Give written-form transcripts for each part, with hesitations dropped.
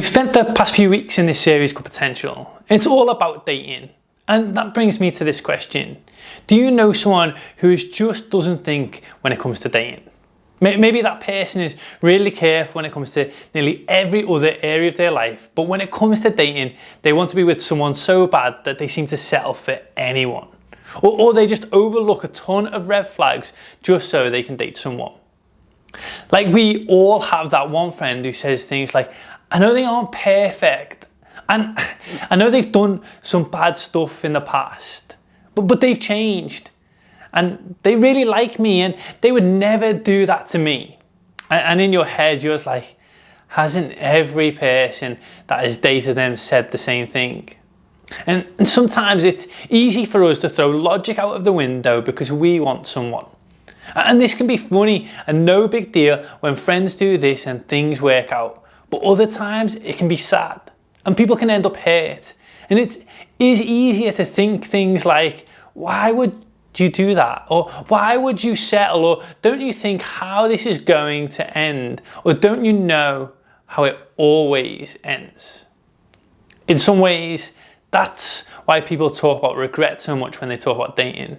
We've spent the past few weeks in this series called Potential. It's all about dating. And that brings me to this question. Do you know someone who just doesn't think when it comes to dating? Maybe that person is really careful when it comes to nearly every other area of their life, but when it comes to dating, they want to be with someone so bad that they seem to settle for anyone. Or they just overlook a ton of red flags just so they can date someone. Like, we all have that one friend who says things like, I know they aren't perfect, and I know they've done some bad stuff in the past, but they've changed. And they really like me, and they would never do that to me. And in your head, you're just like, hasn't every person that has dated them said the same thing? And sometimes it's easy for us to throw logic out of the window because we want someone. And this can be funny and no big deal when friends do this and things work out. But other times it can be sad and people can end up hurt. And it is easier to think things like, why would you do that? Or why would you settle? Or don't you think how this is going to end? Or don't you know how it always ends? In some ways, that's why people talk about regret so much when they talk about dating.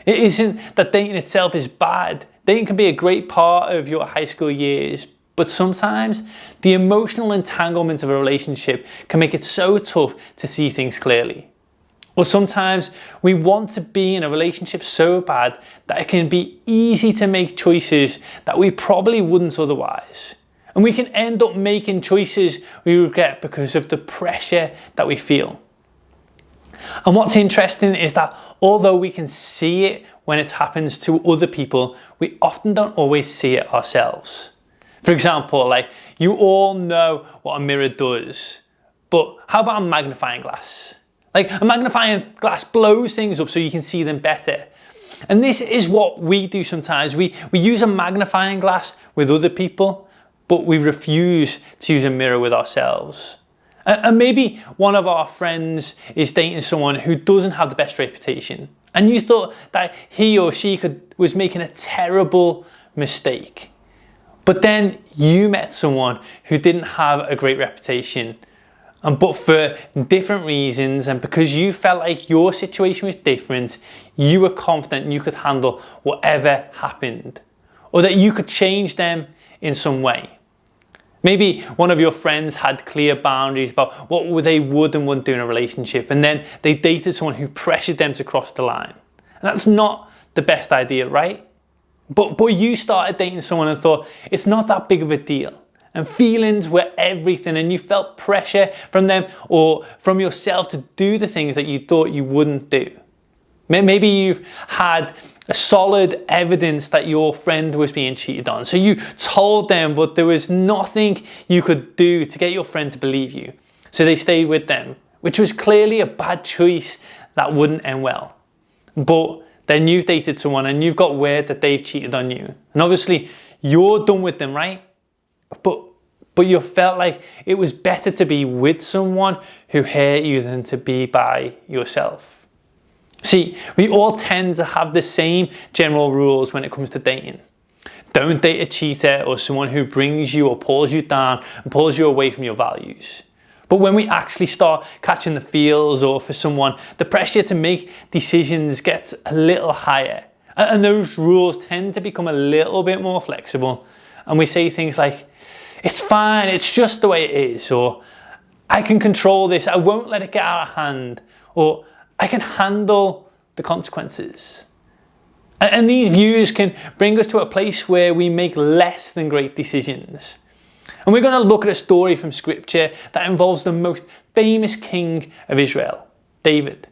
It isn't that dating itself is bad. Dating can be a great part of your high school years, but sometimes the emotional entanglement of a relationship can make it so tough to see things clearly. Or sometimes we want to be in a relationship so bad that it can be easy to make choices that we probably wouldn't otherwise. And we can end up making choices we regret because of the pressure that we feel. And what's interesting is that although we can see it when it happens to other people, we often don't always see it ourselves. For example, like, you all know what a mirror does, but how about a magnifying glass? Like, a magnifying glass blows things up so you can see them better. And this is what we do sometimes. We use a magnifying glass with other people, but we refuse to use a mirror with ourselves. And maybe one of our friends is dating someone who doesn't have the best reputation, and you thought that he or she was making a terrible mistake. But then you met someone who didn't have a great reputation, but for different reasons, and because you felt like your situation was different, you were confident you could handle whatever happened, or that you could change them in some way. Maybe one of your friends had clear boundaries about what they would and wouldn't do in a relationship, and then they dated someone who pressured them to cross the line. And that's not the best idea, right? But you started dating someone and thought it's not that big of a deal. And feelings were everything, and you felt pressure from them or from yourself to do the things that you thought you wouldn't do. Maybe you've had a solid evidence that your friend was being cheated on, so you told them, but there was nothing you could do to get your friend to believe you. So they stayed with them, which was clearly a bad choice that wouldn't end well. But then you've dated someone and you've got word that they've cheated on you. And obviously you're done with them, right? But you felt like it was better to be with someone who hurt you than to be by yourself. See, we all tend to have the same general rules when it comes to dating. Don't date a cheater or someone who brings you or pulls you down and pulls you away from your values. But when we actually start catching the feels, or for someone, the pressure to make decisions gets a little higher. And those rules tend to become a little bit more flexible. And we say things like, it's fine, it's just the way it is. Or, I can control this, I won't let it get out of hand. Or, I can handle the consequences. And these views can bring us to a place where we make less than great decisions. And we're going to look at a story from scripture that involves the most famous king of Israel, David.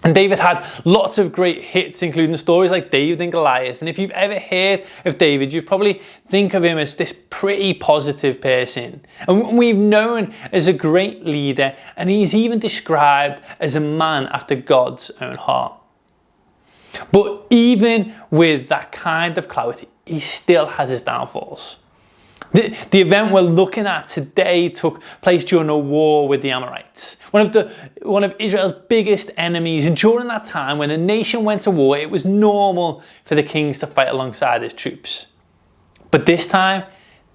And David had lots of great hits, including stories like David and Goliath. And if you've ever heard of David, you probably think of him as this pretty positive person. And we've known as a great leader, and he's even described as a man after God's own heart. But even with that kind of clout, he still has his downfalls. The event we're looking at today took place during a war with the Amorites, one of Israel's biggest enemies. And during that time, when a nation went to war, it was normal for the kings to fight alongside his troops. But this time,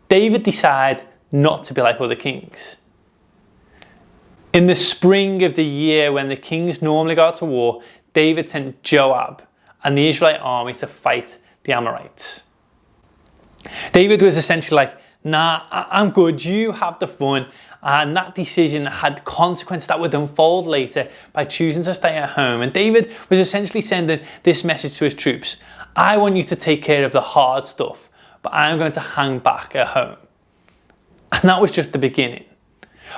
David decided not to be like other kings. In the spring of the year when the kings normally go out to war, David sent Joab and the Israelite army to fight the Amorites. David was essentially like, nah, I'm good, you have the fun. And that decision had consequences that would unfold later by choosing to stay at home. And David was essentially sending this message to his troops: I want you to take care of the hard stuff, but I'm going to hang back at home. And that was just the beginning.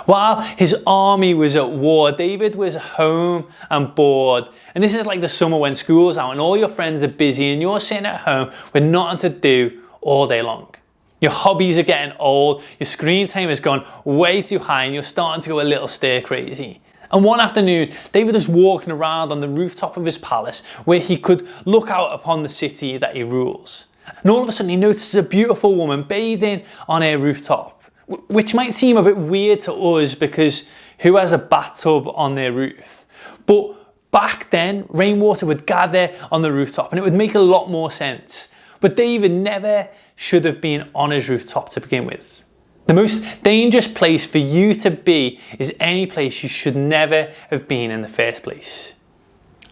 While his army was at war, David was home and bored. And this is like the summer when school's out and all your friends are busy and you're sitting at home with nothing to do all day long. Your hobbies are getting old, your screen time has gone way too high and you're starting to go a little stir crazy. And one afternoon, David was walking around on the rooftop of his palace where he could look out upon the city that he rules. And all of a sudden he notices a beautiful woman bathing on her rooftop, which might seem a bit weird to us because who has a bathtub on their roof? But back then, rainwater would gather on the rooftop and it would make a lot more sense. But David never should have been on his rooftop to begin with. The most dangerous place for you to be is any place you should never have been in the first place.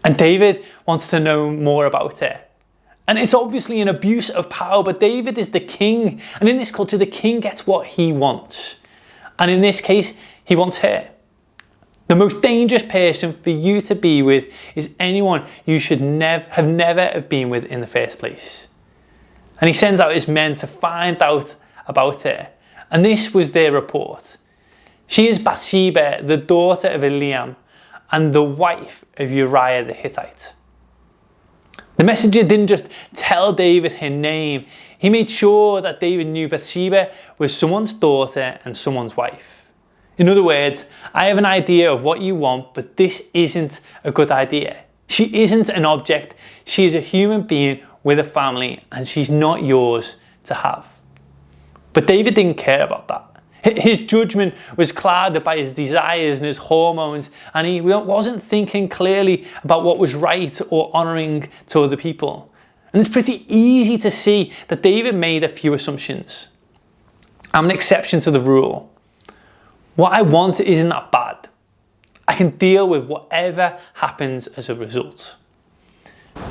And David wants to know more about it. And it's obviously an abuse of power, but David is the king. And in this culture, the king gets what he wants. And in this case, he wants her. The most dangerous person for you to be with is anyone you should never have been with in the first place. And he sends out his men to find out about her. And this was their report. She is Bathsheba, the daughter of Eliam, and the wife of Uriah the Hittite. The messenger didn't just tell David her name. He made sure that David knew Bathsheba was someone's daughter and someone's wife. In other words, I have an idea of what you want, but this isn't a good idea. She isn't an object. She is a human being with a family, and she's not yours to have. But David didn't care about that. His judgment was clouded by his desires and his hormones, and he wasn't thinking clearly about what was right or honouring to other people. And it's pretty easy to see that David made a few assumptions. I'm an exception to the rule. What I want isn't that bad. I can deal with whatever happens as a result.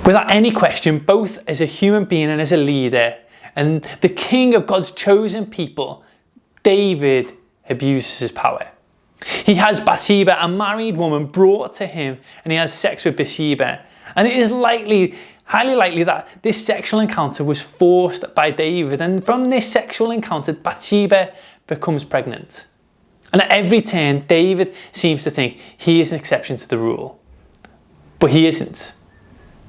Without any question, both as a human being and as a leader, and the king of God's chosen people, David abuses his power. He has Bathsheba, a married woman, brought to him, and he has sex with Bathsheba. And it is highly likely that this sexual encounter was forced by David. And from this sexual encounter, Bathsheba becomes pregnant. And at every turn, David seems to think he is an exception to the rule. But he isn't.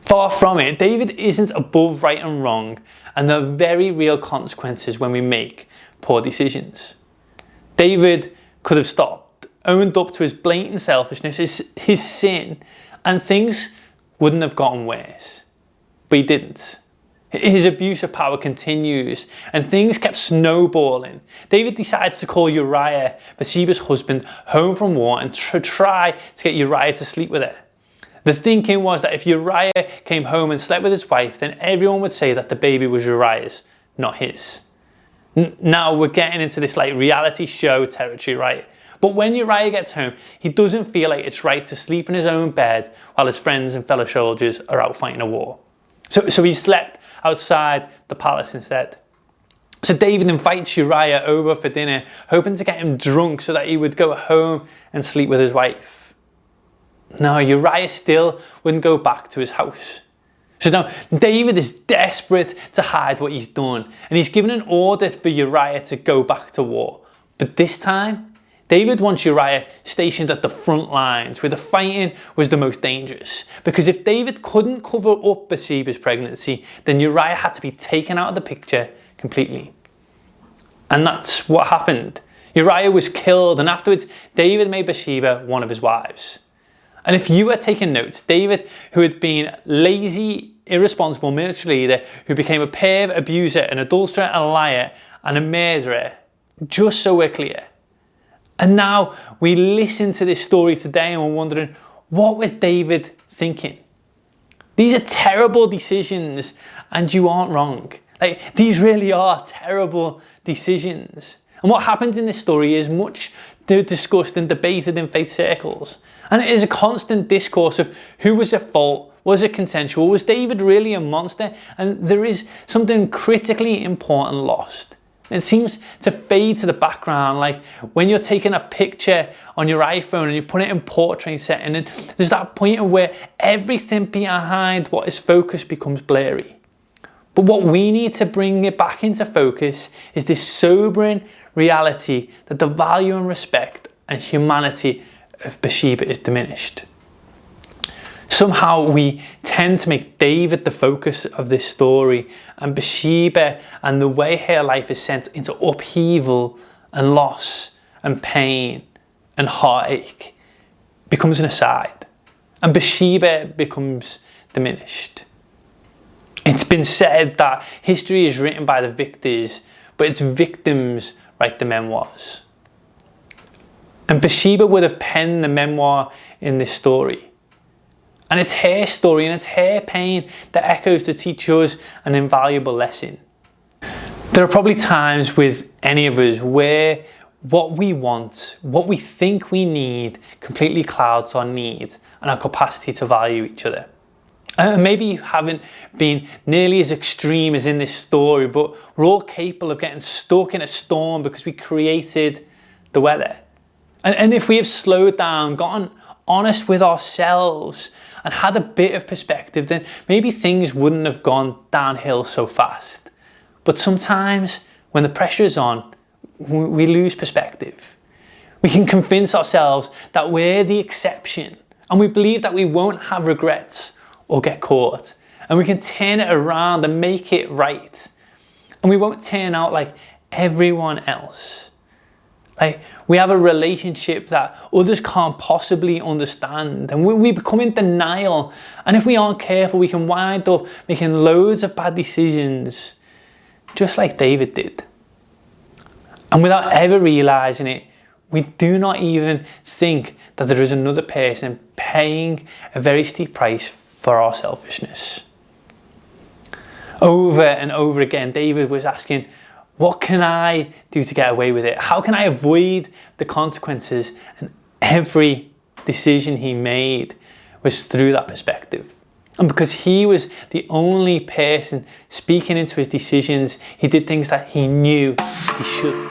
Far from it. David isn't above right and wrong, and there are very real consequences when we make poor decisions. David could have stopped, owned up to his blatant selfishness, his sin, and things wouldn't have gotten worse. But he didn't. His abuse of power continues, and things kept snowballing. David decides to call Uriah, Bathsheba's husband, home from war and try to get Uriah to sleep with her. The thinking was that if Uriah came home and slept with his wife, then everyone would say that the baby was Uriah's, not his. Now we're getting into this like reality show territory, right? But when Uriah gets home, he doesn't feel like it's right to sleep in his own bed while his friends and fellow soldiers are out fighting a war. So he slept outside the palace instead. So David invites Uriah over for dinner, hoping to get him drunk so that he would go home and sleep with his wife. No, Uriah still wouldn't go back to his house. So now David is desperate to hide what he's done, and he's given an order for Uriah to go back to war. But this time, David wants Uriah stationed at the front lines where the fighting was the most dangerous. Because if David couldn't cover up Bathsheba's pregnancy, then Uriah had to be taken out of the picture completely. And that's what happened. Uriah was killed, and afterwards David made Bathsheba one of his wives. And if you were taking notes, David, who had been lazy, irresponsible military leader, who became a perv, abuser, an adulterer, a liar, and a murderer, just so we're clear. And now we listen to this story today and we're wondering, what was David thinking? These are terrible decisions, and you aren't wrong. These really are terrible decisions. And what happens in this story is much They're discussed and debated in faith circles. And it is a constant discourse of who was at fault, was it consensual, was David really a monster? And there is something critically important lost. It seems to fade to the background, like when you're taking a picture on your iPhone and you put it in portrait setting, and there's that point where everything behind what is focused becomes blurry. But what we need to bring it back into focus is this sobering reality that the value and respect and humanity of Bathsheba is diminished. Somehow we tend to make David the focus of this story, and Bathsheba and the way her life is sent into upheaval and loss and pain and heartache becomes an aside, and Bathsheba becomes diminished. It's been said that history is written by the victors, but its victims write the memoirs. And Bathsheba would have penned the memoir in this story. And it's her story and it's her pain that echoes to teach us an invaluable lesson. There are probably times with any of us where what we want, what we think we need, completely clouds our need and our capacity to value each other. Maybe you haven't been nearly as extreme as in this story, but we're all capable of getting stuck in a storm because we created the weather. And if we have slowed down, gotten honest with ourselves and had a bit of perspective, then maybe things wouldn't have gone downhill so fast. But sometimes when the pressure is on, we lose perspective. We can convince ourselves that we're the exception, and we believe that we won't have regrets or get caught, and we can turn it around and make it right, and we won't turn out like everyone else. Like we have a relationship that others can't possibly understand, and we become in denial, and if we aren't careful we can wind up making loads of bad decisions just like David did. And without ever realizing it, we do not even think that there is another person paying a very steep price for our selfishness. Over and over again, David was asking, what can I do to get away with it? How can I avoid the consequences? And every decision he made was through that perspective. And because he was the only person speaking into his decisions, he did things that he knew he shouldn't.